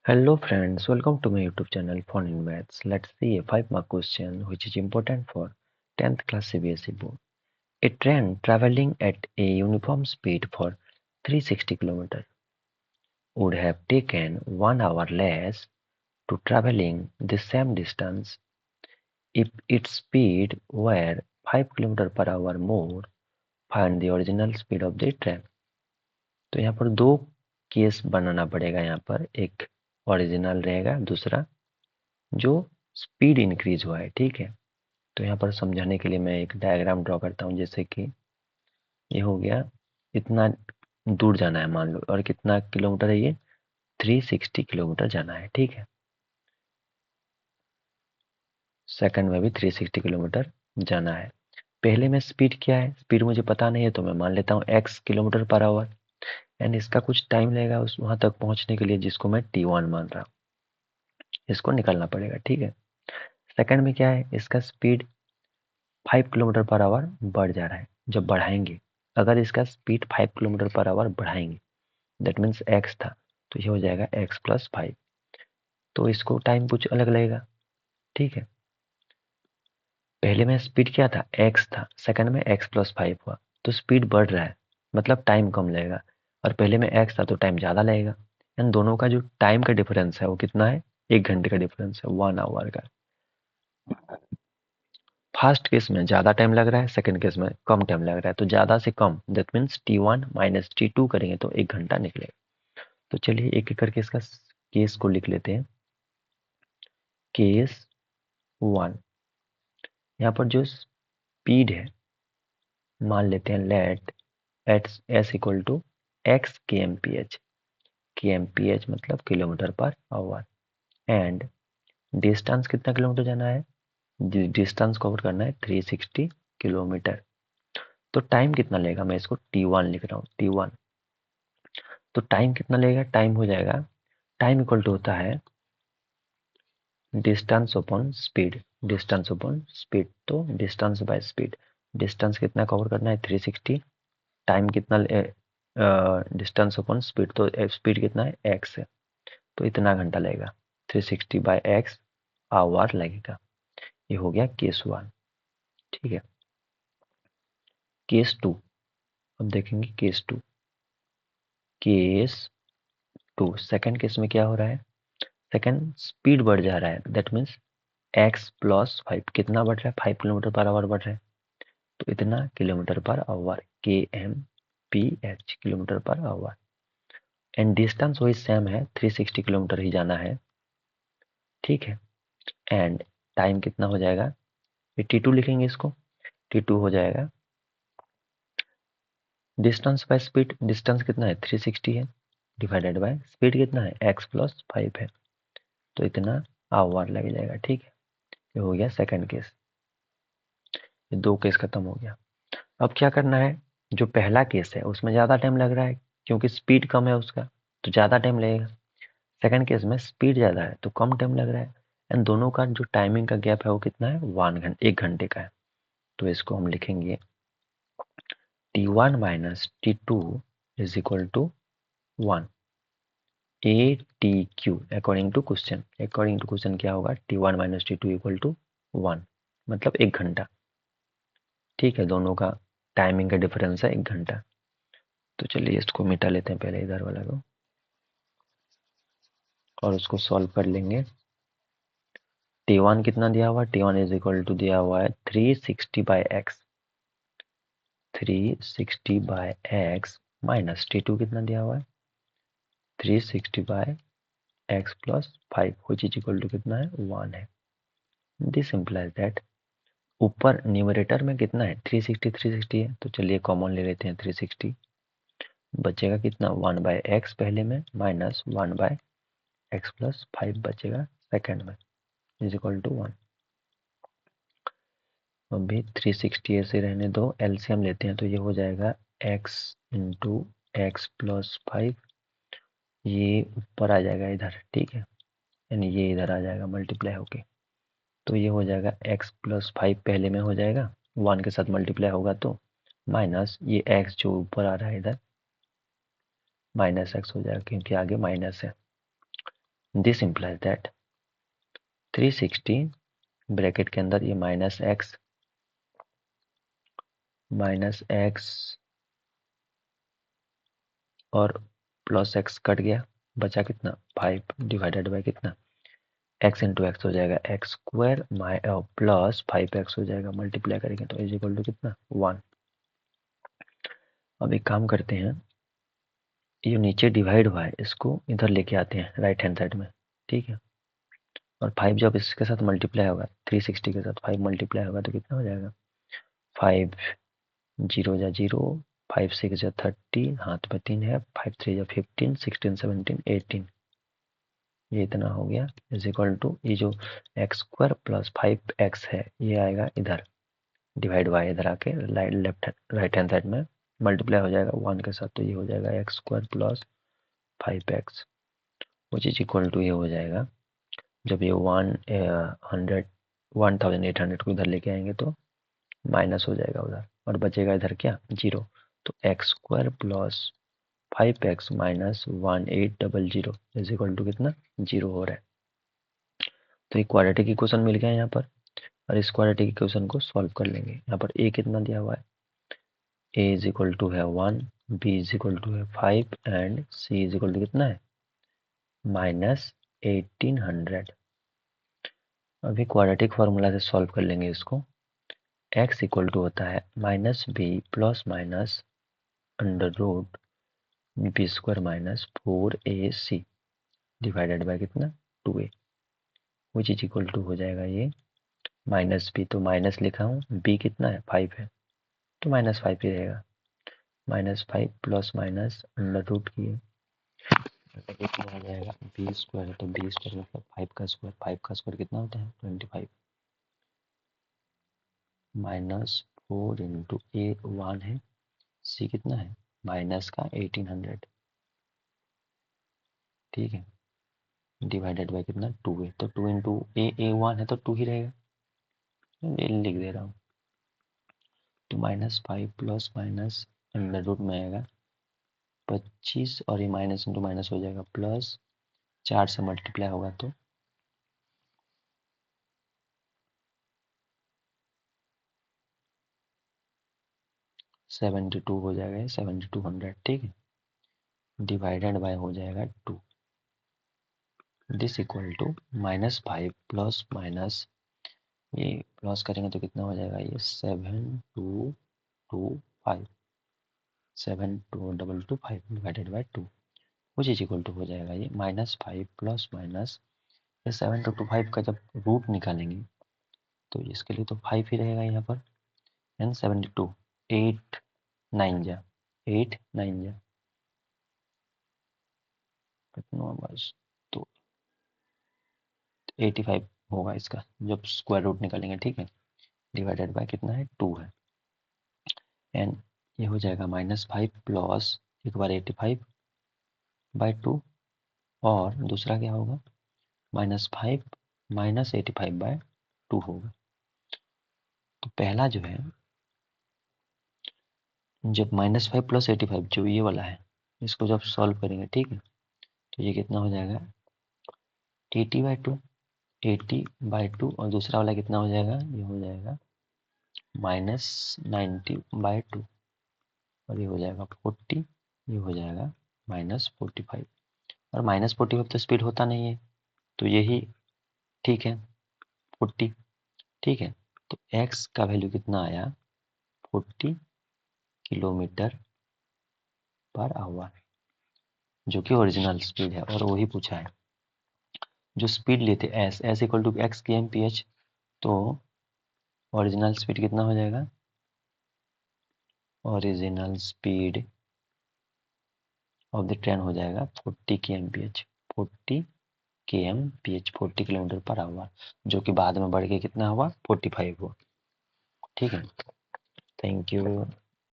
Hello friends, welcome to my YouTube channel Fun in Maths. Let's see a 5-mark question which is important for 10th class CBSE board. A train traveling at a uniform speed for 360 km would have taken 1 hour less to traveling the same distance if its speed were 5 km per hour more. Find the original speed of the train. तो यहाँ पर दो case बनाना पड़ेगा। यहाँ पर एक original रहेगा, दूसरा जो स्पीड इंक्रीज हुआ है। ठीक है, तो यहाँ पर समझाने के लिए मैं एक डायग्राम ड्रॉ करता हूँ। जैसे कि ये हो गया, इतना दूर जाना है मान लो, और कितना किलोमीटर है ये, 360 किलोमीटर जाना है। ठीक है, सेकंड में भी 360 किलोमीटर जाना है। पहले में स्पीड क्या है, स्पीड मुझे पता नहीं है, तो मैं मान लेता हूँ x kilometre per hour, and इसका कुछ टाइम लगेगा उस वहां तक पहुंचने के लिए, जिसको मैं t1 मान रहा हूँ। इसको निकालना पड़ेगा। ठीक है, सेकंड में क्या है, इसका स्पीड 5 किलोमीटर पर आवर बढ़ जा रहा है। जब बढ़ाएंगे, अगर इसका स्पीड 5 किलोमीटर पर आवर बढ़ाएंगे, दैट मीन्स x था, तो ये हो जाएगा x प्लस 5। तो इसको टाइम कुछ अलग लगेगा। ठीक है, पहले में स्पीड क्या था, x था, सेकंड में x प्लस 5 हुआ, तो स्पीड बढ़ रहा है, मतलब टाइम कम लगेगा। और पहले में x था तो टाइम ज़्यादा लगेगा। इन दोनों का जो टाइम का डिफरेंस है वो कितना है, 1 घंटे का डिफरेंस है, 1 आवर का। फर्स्ट केस में ज़्यादा टाइम लग रहा है, सेकंड केस में कम टाइम लग रहा है, तो ज़्यादा से कम, that means t1 minus t2 करेंगे तो 1 घंटा निकलेगा। तो चलिए एक एक करके इसका केस को लिख लेते हैं। केस 1, यहाँ पर जो स्पीड है, मान लेते हैं let at s equal to x k m p h. K m p h मतलब kilometre per hour, and distance कितना किलोमीटर जाना है, डिस्टेंस कवर करना है 360 किलोमीटर। तो टाइम कितना लेगा, मैं इसको t1 लिख रहा हूँ, t1। तो टाइम कितना लगेगा, टाइम हो जाएगा, टाइम इक्वल टू होता है distance upon speed, distance upon speed. तो डिस्टेंस बाय स्पीड, डिस्टेंस कितना कवर करना है 360, टाइम कितना, डिस्टेंस अपॉन स्पीड, तो स्पीड कितना है x है, तो इतना घंटा लगेगा, 360 बाय x आवर लगेगा। ये हो गया केस 1। ठीक है, केस 2, अब देखेंगे केस 2। केस 2 सेकंड केस में क्या हो रहा है, सेकंड स्पीड बढ़ जा रहा है, दैट मीन्स x प्लस 5 कितना बढ़ रहा है, 5 किलोमीटर पर आवर बढ़ रहा है, तो इतना kilometre per hour, k m p h, kilometre per hour. And distance वही सेम है, 360 किलोमीटर ही जाना है। ठीक है, एंड टाइम कितना हो जाएगा, ये t2 लिखेंगे इसको, t2 हो जाएगा डिस्टेंस बाय स्पीड, डिस्टेंस कितना है 360 है, डिवाइडेड बाय स्पीड कितना है x प्लस 5 है, तो इतना आवर लग जाएगा। ठीक है, ये हो गया सेकंड केस। ये दो केस खत्म हो गया। अब क्या करना है, जो पहला केस है उसमें ज़्यादा टाइम लग रहा है क्योंकि स्पीड कम है उसका, तो ज़्यादा टाइम लगेगा। सेकंड केस में स्पीड ज़्यादा है तो कम टाइम लग रहा है, एंड दोनों का जो टाइमिंग का गैप है वो कितना है, 1 घंटे का है। तो इसको हम लिखेंगे t1 minus t2 is equal to 1 A T Q according to question. According to question क्या होगा, t1 minus t2 equal to 1, मतलब 1 घंटा। ठीक है, दोनों का टाइमिंग का डिफरेंस है 1 घंटा। तो चलिए इसको मिटा लेते हैं पहले इधर वाला को, और उसको सॉल्व कर लेंगे। t1 कितना दिया हुआ है, t1 इज इक्वल टू दिया हुआ है 360 by x, 360 by x minus t2 कितना दिया हुआ है 360 by x plus 5, which is equal to कितना है 1 है। दिस इम्प्लाइज दैट ऊपर न्यूमरेटर में कितना है 360, 360 है, तो चलिए कॉमन ले लेते हैं 360, बचेगा कितना 1 बाय एक्स पहले में, माइनस 1 बाय एक्स प्लस 5 बचेगा सेकेंड में, इज इक्वल टू 1। अभी 360 ऐसे रहने दो, एलसीएम लेते हैं तो ये हो जाएगा x इंटू एक्स प्लस 5, ये ऊपर आ जाएगा इधर। ठीक है, यानी ये इधर आ जाएगा मल्टीप्लाई होके, तो ये हो जाएगा x प्लस 5 पहले में हो जाएगा, 1 के साथ मल्टीप्लाई होगा तो, माइनस ये x जो ऊपर आ रहा है इधर, माइनस x हो जाएगा क्योंकि आगे माइनस है, दिस इम्प्लाइज दैट 360 ब्रैकेट के अंदर ये माइनस एक्स और प्लस एक्स कट गया, बचा कितना 5 डिवाइडेड बाय कितना x इंटू एक्स हो जाएगा एक्स स्क्वायर प्लस 5x हो जाएगा, मल्टीप्लाई करेंगे तो इज इक्वल टू कितना 1। अब एक काम करते हैं, ये नीचे डिवाइड हुआ है इसको इधर लेके आते हैं राइट हैंड साइड में, ठीक है। और 5 जब इसके साथ मल्टीप्लाई होगा 360 के साथ 5 मल्टीप्लाई होगा तो कितना हो जाएगा 5 जीरो जा जीरो, 5 6 जा 30, हाथ में 3 है, 5 3 जा 15, 16 17 18, ये इतना हो गया इज इक्वल टू ये जो एक्स स्क्वायर प्लस 5x है ये आएगा इधर डिवाइड बाय इधर आके राइट हैंड साइड में मल्टीप्लाई हो जाएगा 1 के साथ, तो ये हो जाएगा x square plus 5x which is equal to ये हो जाएगा, जब ये 1800 को इधर लेके आएंगे तो माइनस हो जाएगा उधर और बचेगा इधर क्या 0, तो x square plus 5x minus 1800 is equal to कितना 0 हो रहा है। तो एक क्वाड्रेटिक इक्वेशन मिल गया यहाँ पर, और इस क्वाड्रेटिक इक्वेशन को सॉल्व कर लेंगे। यहाँ पर a कितना दिया हुआ है, a इज इक्वल टू है 1, b इज इक्वल टू है 5 and c is equal to कितना है माइनस 1800। अभी क्वाड्रेटिक फार्मूला से सॉल्व कर लेंगे इसको। x इक्वल टू होता है minus b plus minus under root b square minus 4ac divided by कितना 2a, which is equal to हो जाएगा ये माइनस बी, तो माइनस लिखा हूँ, b कितना है 5 है तो माइनस 5 ही रहेगा, -5 प्लस माइनस अंडर रूट की मतलब कितना हो जाएगा बी स्क्वायर है, तो बी स्क्वायर मतलब 5 का स्क्वायर, 5 का स्क्वायर कितना होता है 25 माइनस 4 इंटू ए 1 है, सी कितना है माइनस का 1800, ठीक है, डिवाइडेड बाय कितना 2 है, तो 2 इंटू ए 1 है तो 2 ही रहेगा, ये लिख दे रहा हूँ। तो -5 प्लस माइनस अंडर रूट में आएगा 25 और ये माइनस इंटू माइनस हो जाएगा प्लस, 4 से मल्टीप्लाई होगा तो 72 हो जाएगा, 7200, ठीक है, डिवाइडेड बाय हो जाएगा 2, this equal to -5 plus minus ये प्लस करेंगे तो कितना हो जाएगा ये 7225 7225 divided by 2 which is equal to हो जाएगा ये -5 प्लस माइनस ये 7225 का जब रूट निकालेंगे तो इसके लिए तो 5 ही रहेगा यहाँ पर, एंड 72 8 9 जा 8 9 जा कितना बस, तो 85 होगा इसका जब स्क्वायर रूट निकालेंगे, ठीक है, डिवाइडेड बाय कितना है 2 है, एंड ये हो जाएगा -5 प्लस एक बार 85 बाय 2 और दूसरा क्या होगा -5 माइनस 85 बाय 2 होगा। तो पहला जो है जब -5 प्लस 85 जो ये वाला है इसको जब सॉल्व करेंगे, ठीक है, तो ये कितना हो जाएगा 80/2 80/2 और दूसरा वाला कितना हो जाएगा ये हो जाएगा -90/2 और ये हो जाएगा 40, ये हो जाएगा -45 और -45 तो स्पीड होता नहीं है तो यही ठीक है 40, ठीक है, तो x का वैल्यू कितना आया 40 किलोमीटर पर आवर जो कि ओरिजिनल स्पीड है और वही पूछा है। जो स्पीड लेते s equal to x k m p h, तो ओरिजिनल स्पीड कितना हो जाएगा original speed of the train हो जाएगा 40 k m p h 40 k m p h 40 kilometre per hour, जो कि बाद में बढ़ के कितना हुआ 45 हुआ, ठीक है, थैंक यू।